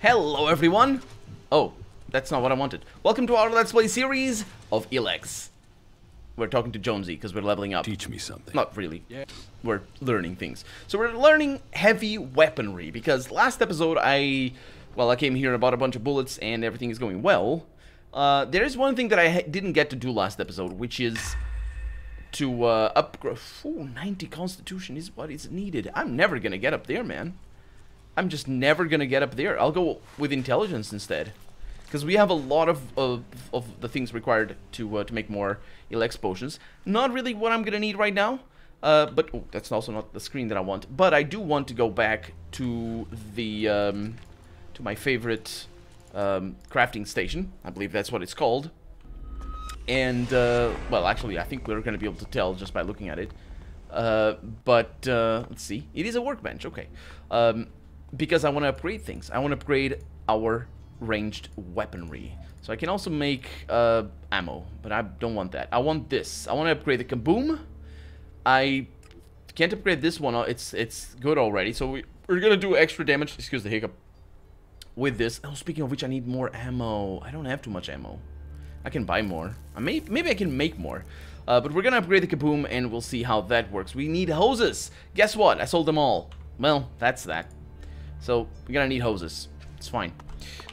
Hello everyone! Oh, that's not what I wanted. Welcome to our Let's Play series of ELEX. We're talking to Jonesy because we're leveling up. Teach me something. Not really. Yeah. We're learning things. So we're learning heavy weaponry because last episode I came here and bought a bunch of bullets and everything is going well. There is one thing that I didn't get to do last episode, which is to upgrade. 90 constitution is what is needed. I'm never gonna get up there, man. I'm just never gonna get up there. I'll go with intelligence instead, because we have a lot of the things required to make more ELEX potions. Not really what I'm gonna need right now, but oh, that's also not the screen that I want. But I do want to go back to the to my favorite crafting station. I believe that's what it's called. And well, actually, I think we're gonna be able to tell just by looking at it. But let's see. It is a workbench. Okay. Because I want to upgrade things. I want to upgrade our ranged weaponry. So I can also make ammo, but I don't want that. I want this. I want to upgrade the kaboom. I can't upgrade this one. It's good already. So we're gonna do extra damage. Excuse the hiccup. With this. Oh, speaking of which, I need more ammo. I don't have too much ammo. I can buy more. Maybe I can make more. But we're gonna upgrade the kaboom, and we'll see how that works. We need hoses. Guess what? I sold them all. Well, that's that. So we're gonna need hoses. It's fine.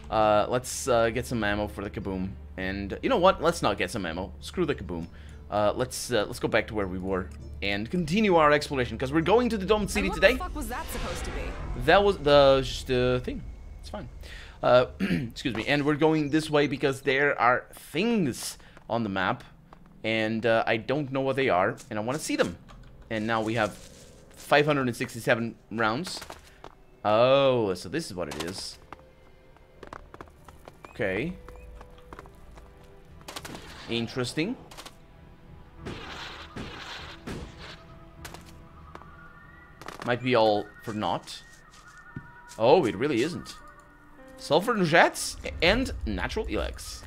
Let's get some ammo for the kaboom. And you know what? Let's not get some ammo. Screw the kaboom. Let's go back to where we were and continue our exploration, because we're going to the Domed City today. What the fuck was that supposed to be? That was just the thing. It's fine. Excuse me. And we're going this way because there are things on the map, and I don't know what they are, and I want to see them. And now we have 567 rounds. Oh, so this is what it is. Okay. Interesting. Might be all for naught. Oh, it really isn't. Sulfur jets and natural ELEX.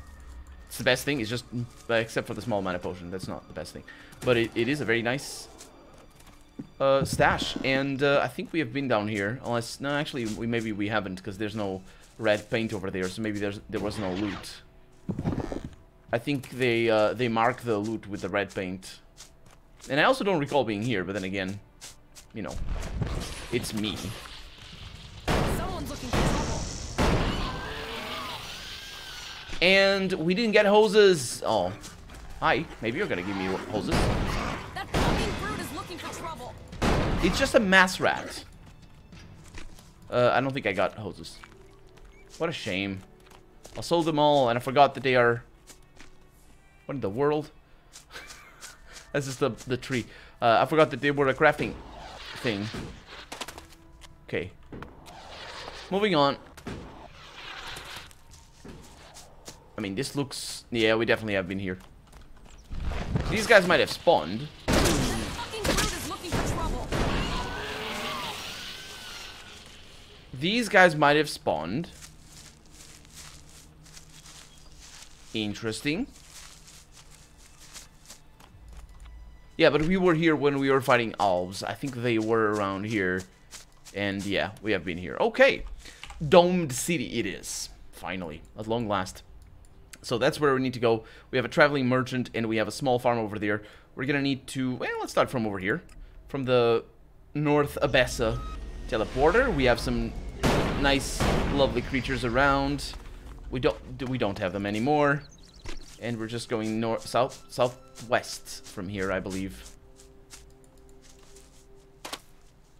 It's the best thing. It's just, except for the small mana potion. That's not the best thing. But it is a very nice stash. And I think we have been down here. Unless, no, actually, maybe we haven't, because there's no red paint over there. So maybe there was no loot. I think they mark the loot with the red paint. And I also don't recall being here. But then again, you know, it's me. Someone's looking for trouble. And we didn't get hoses. Oh, hi. Maybe you're gonna give me hoses. That fucking brute is looking for trouble. It's just a mass rat. I don't think I got hoses. What a shame. I sold them all, and I forgot that they are... What in the world? That's just the tree. I forgot that they were a crafting thing. Okay. Moving on. I mean, this looks... Yeah, we definitely have been here. These guys might have spawned. That fucking brute is looking for trouble. These guys might have spawned. Interesting. Yeah, but we were here when we were fighting elves. I think they were around here. And yeah, we have been here. Okay. Domed City it is. Finally. At long last. So that's where we need to go. We have a traveling merchant and we have a small farm over there. We're gonna need to... Well, let's start from over here. From the North Abessa teleporter. We have some nice, lovely creatures around. We don't have them anymore. And we're just going north, southwest from here, I believe.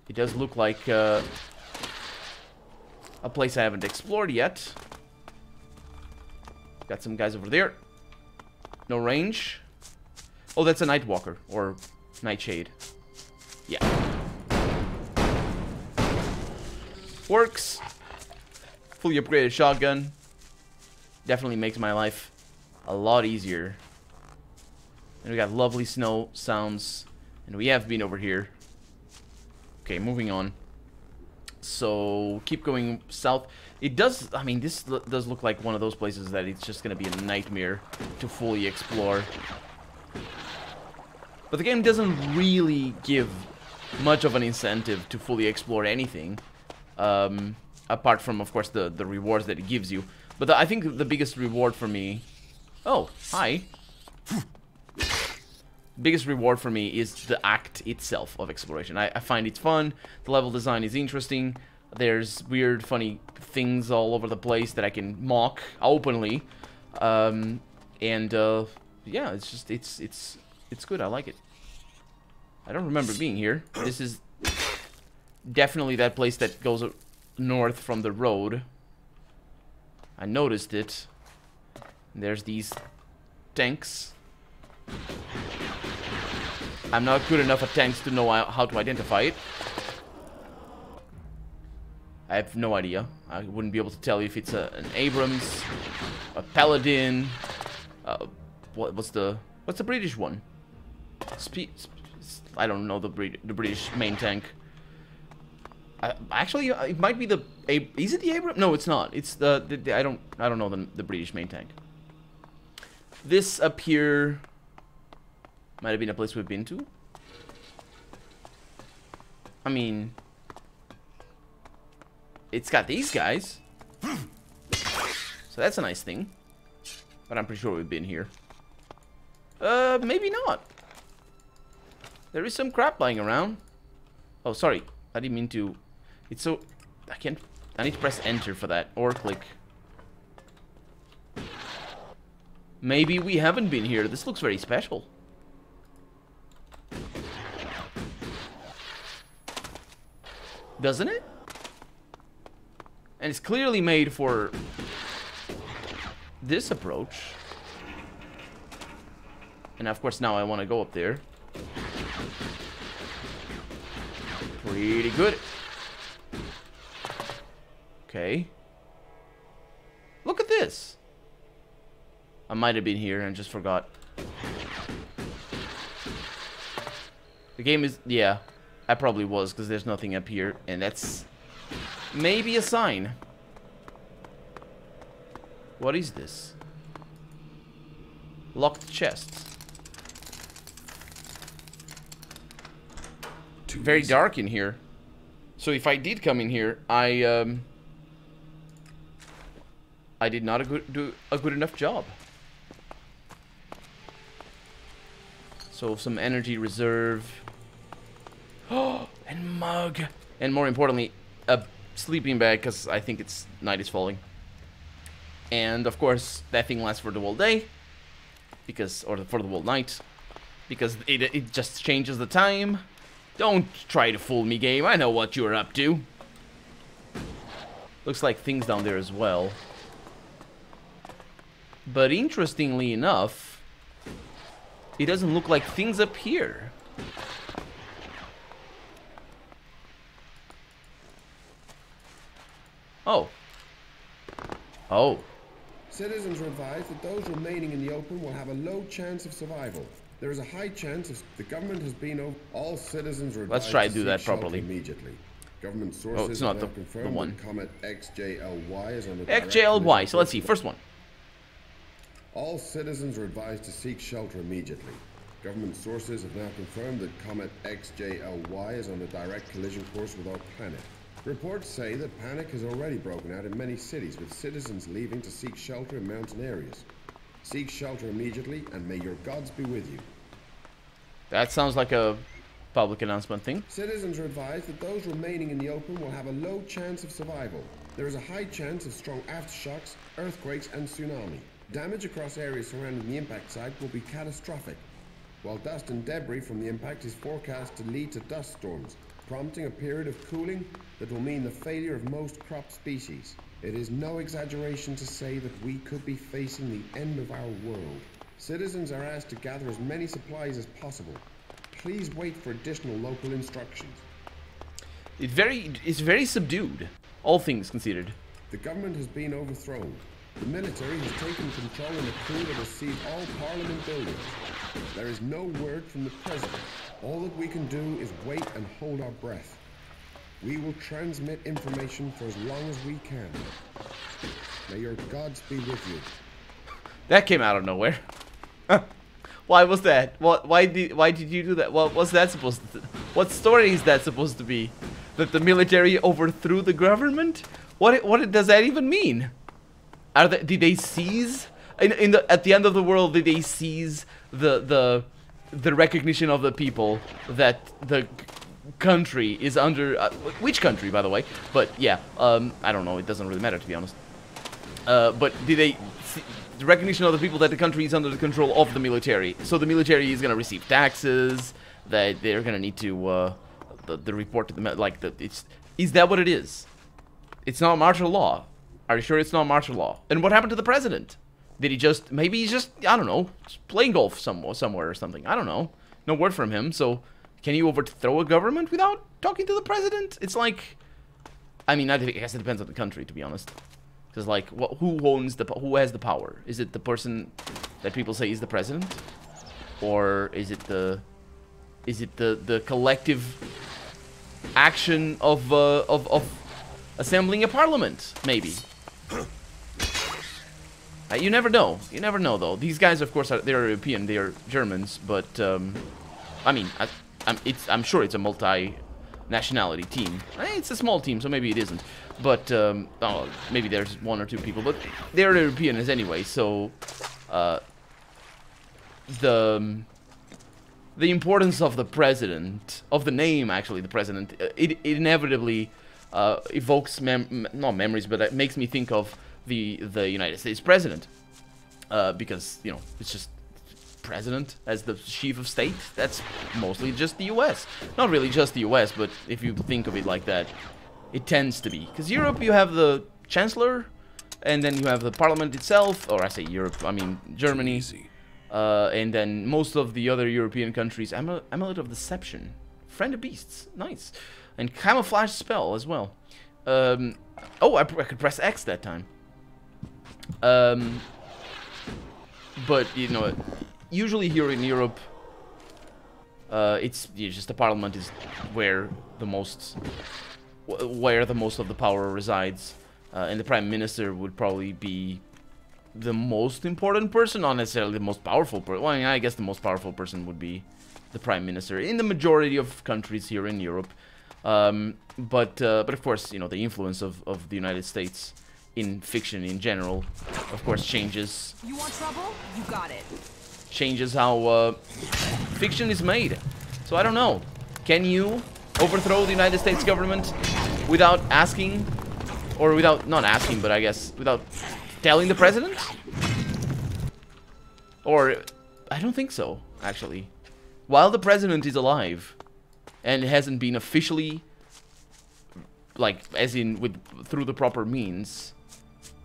It does look like a place I haven't explored yet. Got some guys over there. No range. Oh, that's a Nightwalker or Nightshade. Yeah. Works. Fully upgraded shotgun. Definitely makes my life a lot easier. And we got lovely snow sounds. And we have been over here. Okay, moving on. So, keep going south. It does, I mean, this does look like one of those places that it's just going to be a nightmare to fully explore. But the game doesn't really give much of an incentive to fully explore anything. apart from, of course, the rewards that it gives you. But I think the biggest reward for me... Oh, hi. Biggest reward for me is the act itself of exploration. I find it fun. The level design is interesting. There's weird, funny things all over the place that I can mock openly. Yeah, it's just it's good. I like it. I don't remember being here. This is definitely that place that goes north from the road. I noticed it. There's these tanks. I'm not good enough at tanks to know how to identify it. I have no idea. I wouldn't be able to tell you if it's an Abrams, a Paladin. What's the British one? I don't know the British main tank. Actually, it might be the is it the Abrams? No, it's not. It's the I don't know the British main tank. This up here might have been a place we've been to. I mean, it's got these guys, so that's a nice thing. But I'm pretty sure we've been here. Maybe not. There is some crap lying around. Oh, sorry. I didn't mean to. It's so... I need to press enter for that. Or click. Maybe we haven't been here. This looks very special. Doesn't it? And it's clearly made for this approach. And of course now I want to go up there. Pretty good. Okay. Look at this. I might have been here and just forgot. The game is... Yeah, I probably was, because there's nothing up here. And that's maybe a sign. What is this? Locked chest. Very dark in here. So if I did come in here, I did not do a good enough job. So some energy reserve. Oh, and mug. And more importantly, a sleeping bag, because I think it's night is falling. And of course, that thing lasts for the whole day. Because, or for the whole night. Because it just changes the time. Don't try to fool me, game. I know what you're up to. Looks like things down there as well. But interestingly enough, it doesn't look like things up here. Oh. Oh. Citizens are advised that those remaining in the open will have a low chance of survival. There is a high chance of the government has been over. All citizens are advised. Let's try to do that seek shelter properly. Immediately. Government sources Oh, it's not have the confirmed one. that Comet XJLY is on the XJLY. So let's see. First one. All citizens are advised to seek shelter immediately. Government sources have now confirmed that Comet XJLY is on a direct collision course with our planet. Reports say that panic has already broken out in many cities, with citizens leaving to seek shelter in mountain areas. Seek shelter immediately, and may your gods be with you. That sounds like a public announcement thing. Citizens are advised that those remaining in the open will have a low chance of survival. There is a high chance of strong aftershocks, earthquakes, and tsunami. Damage across areas surrounding the impact site will be catastrophic, while dust and debris from the impact is forecast to lead to dust storms, prompting a period of cooling that will mean the failure of most crop species. It is no exaggeration to say that we could be facing the end of our world. Citizens are asked to gather as many supplies as possible. Please wait for additional local instructions. It's very subdued, all things considered. The government has been overthrown. The military has taken control in a coup that has seized all parliament buildings. There is no word from the president. All that we can do is wait and hold our breath. We will transmit information for as long as we can. May your gods be with you. That came out of nowhere. Why was that? Why did you do that? What was that supposed to? What story is that supposed to be? That the military overthrew the government? What does that even mean? Did they seize at the end of the world? Did they seize the recognition of the people that the country is under? Which country, by the way? But yeah, I don't know. It doesn't really matter, to be honest. But did they? The recognition of the people that the country is under the control of the military. So the military is gonna receive taxes. That they're gonna need to the report to the like the is that what it is? It's not martial law. Are you sure it's not martial law? And what happened to the president? Did he just maybe he's just I don't know playing golf somewhere or something? I don't know. No word from him. So can you overthrow a government without talking to the president? It's like I mean I guess it depends on the country, to be honest. Because like who has the power? Is it the person that people say is the president, or is it the collective action of assembling a parliament? Maybe. You never know. You never know, though. These guys, of course, they're European. They are Germans, but I mean, I'm sure it's a multi-nationality team. It's a small team, so maybe it isn't. But oh, maybe there's one or two people, but they're Europeans anyway. So the importance of the president, of the name, actually, the president, it inevitably evokes not memories, but it makes me think of the United States president, because you know it's just president as the chief of state. That's mostly just the U.S. Not really just the U.S., but if you think of it like that, it tends to be. Because Europe, you have the chancellor, and then you have the parliament itself, or I say Europe, I mean Germany. And then most of the other European countries, Amulet of Deception, Friend of Beasts, nice, and Camouflage Spell as well. Oh, I could press X that time. But you know, usually here in Europe, it's just the Parliament is where the most of the power resides, and the Prime Minister would probably be the most important person, not necessarily the most powerful person. Well, I guess the most powerful person would be the Prime Minister in the majority of countries here in Europe. But of course, you know, the influence of the United States in fiction in general, of course, changes. You want trouble? You got it. Changes how fiction is made. So I don't know. Can you overthrow the United States government without asking, or without not asking, but I guess without telling the president? Or I don't think so, actually. While the president is alive and hasn't been officially, like, as in through the proper means,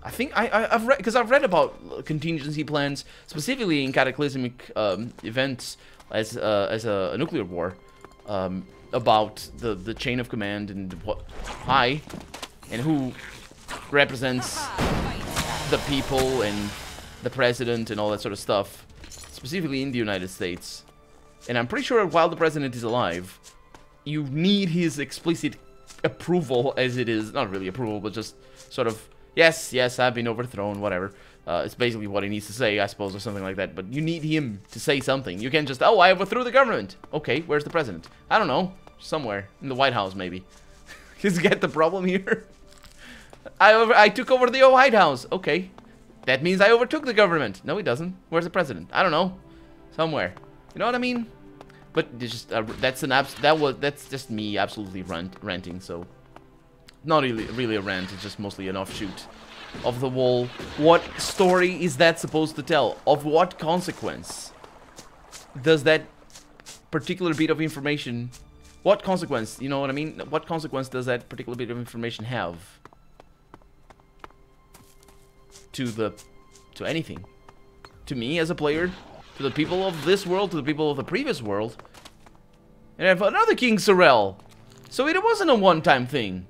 I think I've read, because I've read about contingency plans specifically in cataclysmic events as a nuclear war, about the chain of command and and who represents the people and the president and all that sort of stuff, specifically in the United States. And I'm pretty sure while the president is alive, you need his explicit approval, as it is, not really approval, but just sort of, yes, I've been overthrown, whatever. It's basically what he needs to say, I suppose, or something like that. But you need him to say something. You can't just, oh, I overthrew the government. Okay, where's the president? I don't know. Somewhere. In the White House, maybe. You get the problem here? I took over the White House. Okay. That means I overtook the government. No, it doesn't. Where's the president? I don't know. Somewhere. You know what I mean? But it's just that's just me absolutely ranting. So not really a rant. It's just mostly an offshoot of the wall. What story is that supposed to tell? Of what consequence does that particular bit of information? What consequence? You know what I mean? What consequence does that particular bit of information have to anything? To me as a player? To the people of this world? To the people of the previous world? And I have another King Sorrel. So it wasn't a one-time thing.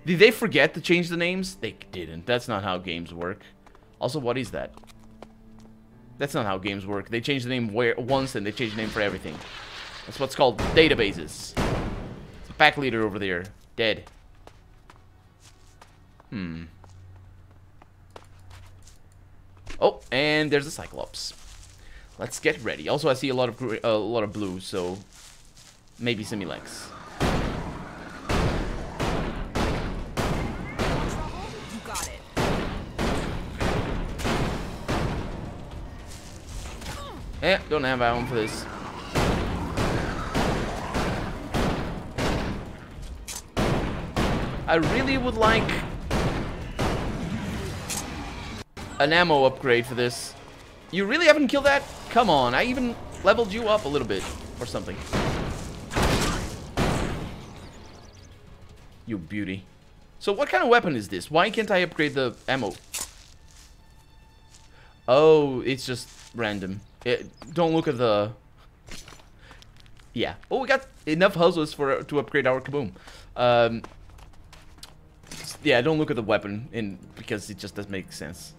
Did they forget to change the names? They didn't. That's not how games work. Also, what is that? That's not how games work. They change the name once and they change the name for everything. That's what's called databases. It's a pack leader over there. Dead. Oh, and there's a Cyclops. Let's get ready. Also, I see a lot of blue, so maybe some ELEX. Don't have ammo for this. I really would like an ammo upgrade for this. You really haven't killed that? Come on, I even leveled you up a little bit or something. You beauty. So what kind of weapon is this? Why can't I upgrade the ammo? Oh, it's just random. Don't look at the... Yeah. Oh, we got enough houses to upgrade our kaboom. Yeah, don't look at the weapon because it just doesn't make sense.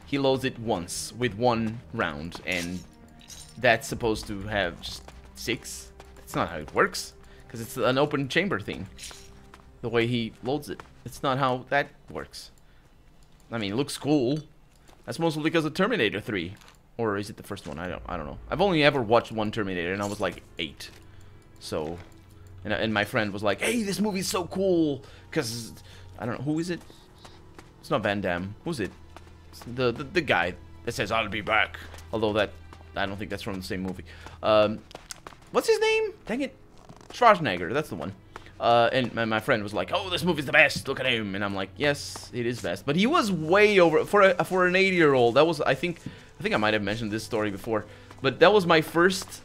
He loads it once with 1 round, and that's supposed to have just 6. That's not how it works, because it's an open chamber thing. The way he loads it. It's not how that works. I mean, it looks cool. That's mostly because of Terminator 3. Or is it the first one? I don't know. I've only ever watched one Terminator, and I was like 8. So, and my friend was like, "Hey, this movie's so cool," because I don't know, who is it? It's not Van Damme. Who's it? It's the guy that says, "I'll be back." Although that, I don't think that's from the same movie. What's his name? Dang it. Schwarzenegger, that's the one. And my friend was like, "Oh, this movie's the best, look at him." And I'm like, yes, it is best. But he was way over, for an 80-year-old, that was, I think I might have mentioned this story before, but that was my first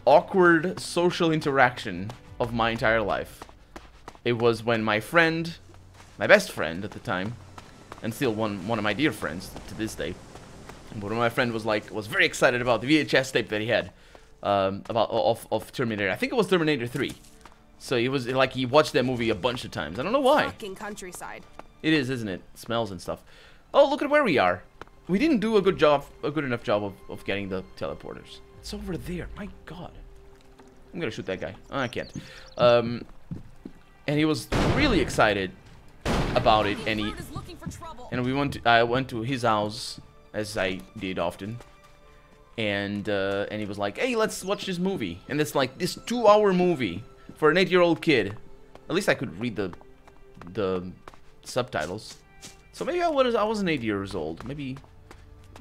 awkward social interaction of my entire life. It was when my friend, my best friend at the time, and still one of my dear friends to this day, but my friend was very excited about the VHS tape that he had of Terminator. I think it was Terminator 3. So he was like, he watched that movie a bunch of times. I don't know why. Fucking countryside. It is, isn't it? It smells and stuff. Oh, look at where we are. We didn't do a good enough job of getting the teleporters. It's over there. My God. I'm gonna shoot that guy. Oh, I can't. And he was really excited about it, and I went to his house, as I did often, and he was like, "Hey, let's watch this movie." And it's like this 2-hour movie for an 8-year-old kid. At least I could read the subtitles. So maybe I wasn't 8 years old, maybe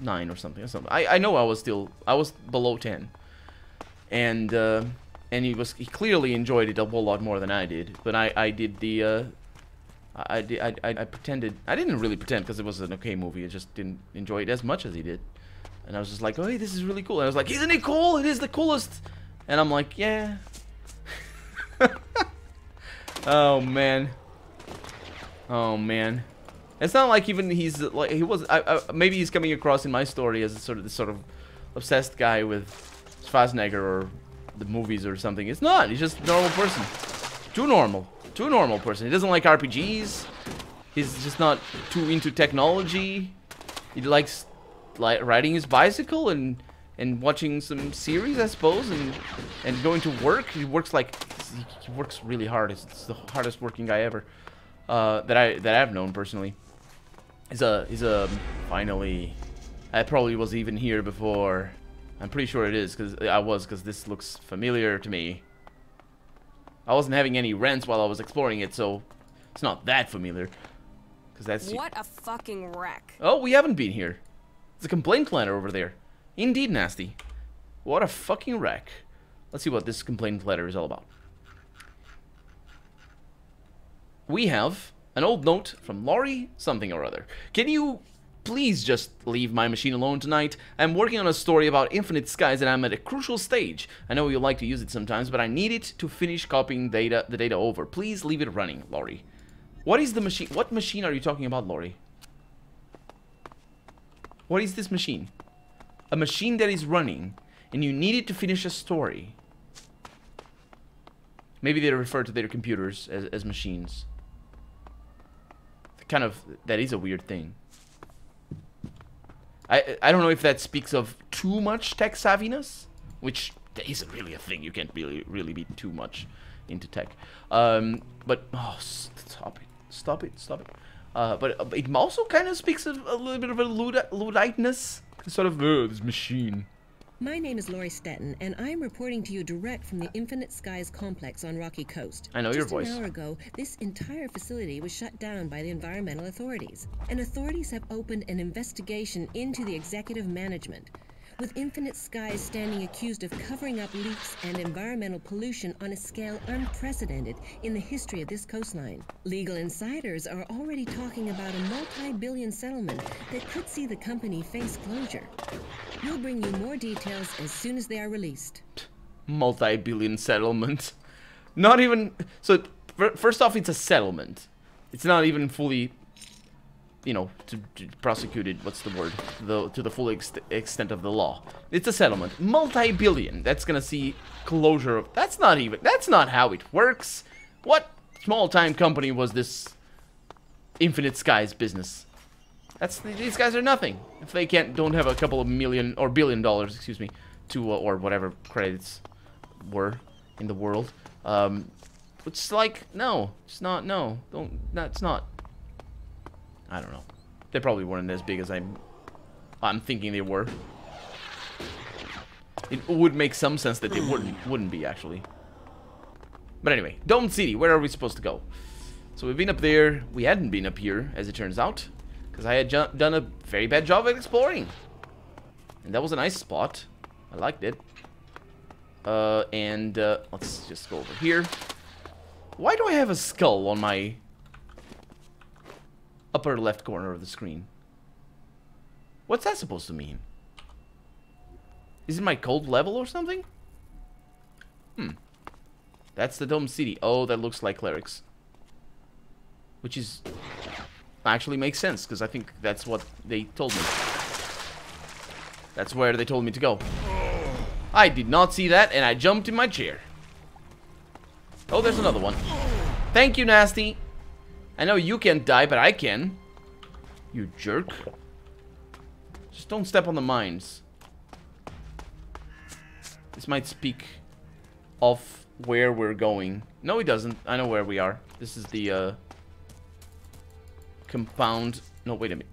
9 or something. I know I was below 10, and he clearly enjoyed it a whole lot more than I did. But I pretended. I didn't really pretend, because it was an okay movie. I just didn't enjoy it as much as he did. And I was just like, "Oh, hey, this is really cool." And I was like, "Isn't it cool? It is the coolest." And I'm like, "Yeah." Oh man. Oh man. It's not like even he's like he was. Maybe he's coming across in my story as this sort of obsessed guy with Schwarzenegger or the movies or something. It's not. He's just a normal person. Too normal person. He doesn't like RPGs. He's just not too into technology. He likes riding his bicycle and watching some series, I suppose, and going to work. He works really hard. It's the hardest working guy ever that I've known personally. He's a finally. I probably was even here before. I'm pretty sure it is, because this looks familiar to me. I wasn't having any rents while I was exploring it, so it's not that familiar. Because that's what a fucking wreck. Oh, we haven't been here. There's a complaint letter over there. Indeed, nasty. What a fucking wreck. Let's see what this complaint letter is all about. We have an old note from Laurie something or other. Can you please just leave my machine alone tonight? I'm working on a story about infinite skies and I'm at a crucial stage. I know you like to use it sometimes, but I need it to finish copying the data over. Please leave it running, Laurie. What is the machine? What machine are you talking about, Laurie? What is this machine? A machine that is running, and you need it to finish a story. Maybe they refer to their computers as machines. That is a weird thing. I don't know if that speaks of too much tech savviness, which isn't really a thing. You can't really be too much into tech. But oh, stop it. But it also kind of speaks of a little bit of a Ludditeness. Sort of, this machine. My name is Laurie Stetton, and I'm reporting to you direct from the Infinite Skies complex on Rocky Coast. I know your voice. Just an hour ago, this entire facility was shut down by the environmental authorities, and authorities have opened an investigation into the executive management. with Infinite Skies standing accused of covering up leaks and environmental pollution on a scale unprecedented in the history of this coastline. Legal insiders are already talking about a multi-billion settlement that could see the company face closure. We'll bring you more details as soon as they are released. Multi-billion settlement. Not even... So, first off, it's a settlement. It's not even fully... You know, to prosecute it, what's the word? To the full extent of the law. It's a settlement. Multi-billion. That's gonna see closure of... That's not how it works. What small-time company was this Infinite Skies business? These guys are nothing. If they don't have a couple of million, or $billion, excuse me, to, or whatever credits were in the world. It's like, no. It's not, no. It's not. I don't know. They probably weren't as big as I'm thinking they were. It would make some sense that they wouldn't be, actually. But anyway, Dome City, where are we supposed to go? So we've been up there. We hadn't been up here, as it turns out, because I had done a very bad job at exploring. And that was a nice spot. I liked it. Let's just go over here. Why do I have a skull on my upper left corner of the screen? What's that supposed to mean? Is it my cold level or something? That's the Dome City. Oh, that looks like clerics. Which is... actually makes sense, because I think that's what they told me. That's where they told me to go. I did not see that, and I jumped in my chair. Oh, there's another one. Thank you, Nasty. I know you can't die, but I can. You jerk. Just don't step on the mines. This might speak of where we're going. No, it doesn't. I know where we are. This is the, compound. No, wait a minute.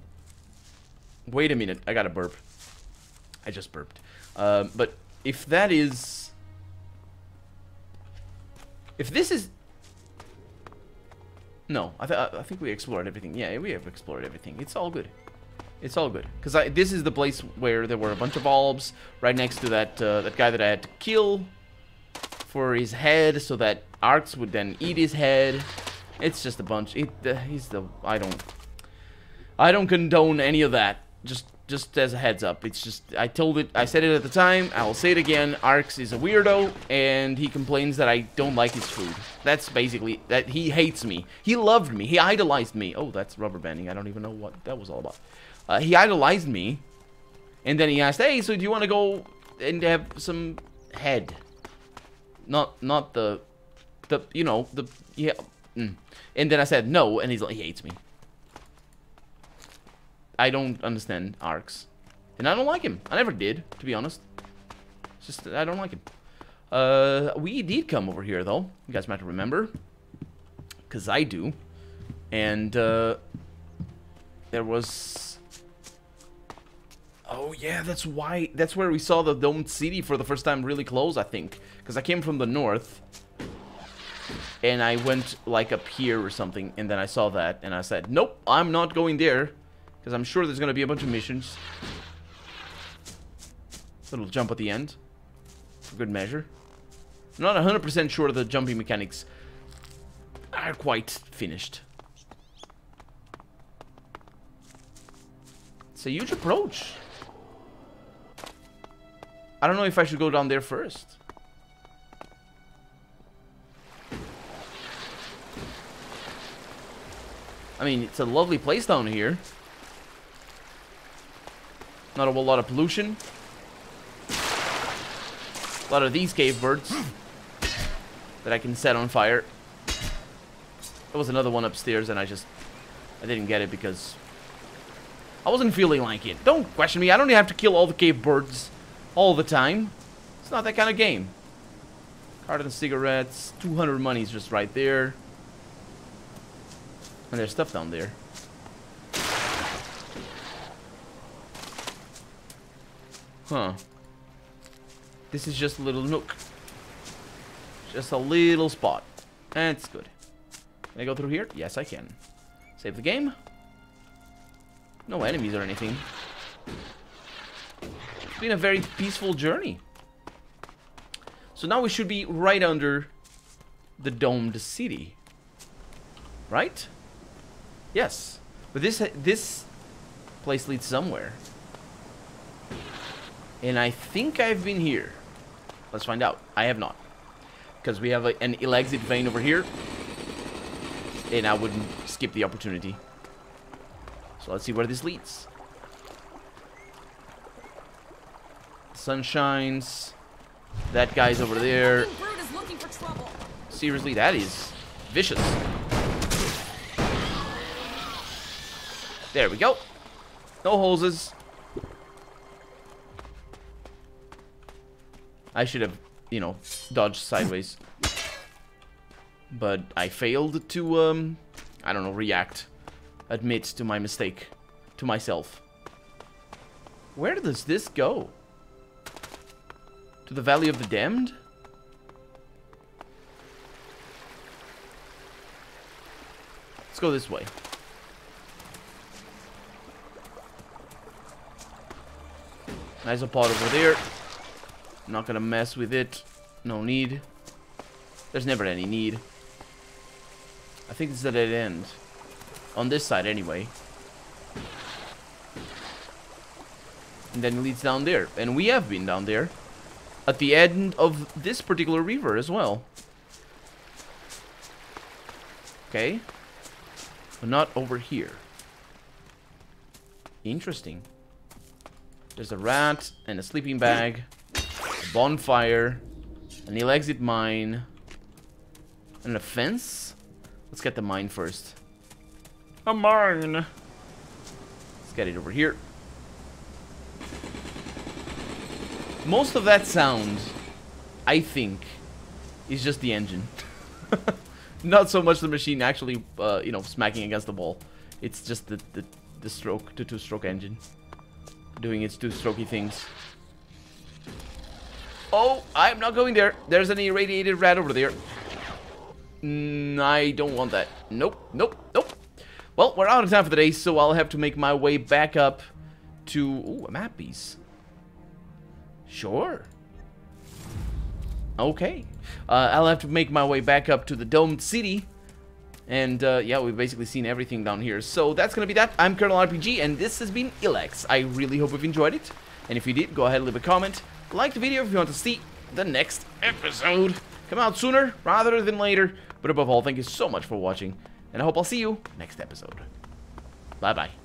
Wait a minute. I got a burp. I just burped. But if that is... If this is... No, I think we explored everything. Yeah, we have explored everything. It's all good. It's all good. Because this is the place where there were a bunch of bulbs right next to that that guy that I had to kill for his head, so that Arx would then eat his head. It's just a bunch. He's the... I don't condone any of that. Just as a heads up. It's just... I said it at the time. I will say it again. Arx is a weirdo, and he complains that I don't like his food. That's basically... that he hates me. He loved me. He idolized me. Oh, that's rubber banding. I don't even know what that was all about. He idolized me, and then he asked, hey, so do you want to go and have some head? Not the you know, the... Yeah. And then I said no, and he's like, he hates me. I don't understand Arx. And I don't like him. I never did, to be honest. It's just, I don't like him. We did come over here, though. You guys might remember. Because I do. And, there was... Oh, yeah, that's why... That's where we saw the Domed City for the first time really close, I think. Because I came from the north. And I went, like, up here or something. And then I saw that. And I said, nope, I'm not going there. Because I'm sure there's going to be a bunch of missions. Little jump at the end. For good measure. I'm not 100% sure the jumping mechanics are quite finished. It's a huge approach. I don't know if I should go down there first. I mean, it's a lovely place down here. Not a whole lot of pollution. A lot of these cave birds that I can set on fire. There was another one upstairs and I didn't get it because I wasn't feeling like it. Don't question me. I don't have to kill all the cave birds all the time. It's not that kind of game. Carton of cigarettes. 200 money is just right there. And there's stuff down there. Huh. This is just a little nook. Just a little spot. That's good. Can I go through here? Yes, I can. Save the game. No enemies or anything. been a very peaceful journey. So now we should be right under the domed city. Right? Yes. But this place leads somewhere. And I think I've been here. Let's find out. I have not. Because we have an ELEX vein over here. And I wouldn't skip the opportunity. So let's see where this leads. The sun shines. That guy's over there. Brute is looking for trouble. Seriously, that is vicious. There we go. No hoses. I should have, you know, dodged sideways. But I failed to, I don't know, react. Admit to my mistake. To myself. Where does this go? To the Valley of the Damned? Let's go this way. Nice pot over there. I'm not gonna mess with it. No need. There's never any need. I think this is a dead end. On this side, anyway. And then it leads down there. And we have been down there. At the end of this particular river as well. Okay. But not over here. Interesting. There's a rat and a sleeping bag. A bonfire. An ELEX mine. And a fence? Let's get the mine first. A mine! Let's get it over here. Most of that sound, I think, is just the engine. Not so much the machine actually, you know, smacking against the wall. It's just the two-stroke engine. Doing its two-strokey things. Oh, I'm not going there. There's an irradiated rat over there. I don't want that. Nope, nope, nope. Well, we're out of time for the day, so I'll have to make my way back up to... Ooh, a map piece. Sure. Okay. I'll have to make my way back up to the domed city. And, yeah, we've basically seen everything down here. So that's gonna be that. I'm Colonel RPG, and this has been ELEX. I really hope you've enjoyed it. And if you did, go ahead and leave a comment. Like the video if you want to see the next episode come out sooner rather than later. But above all, thank you so much for watching. And I hope I'll see you next episode. Bye-bye.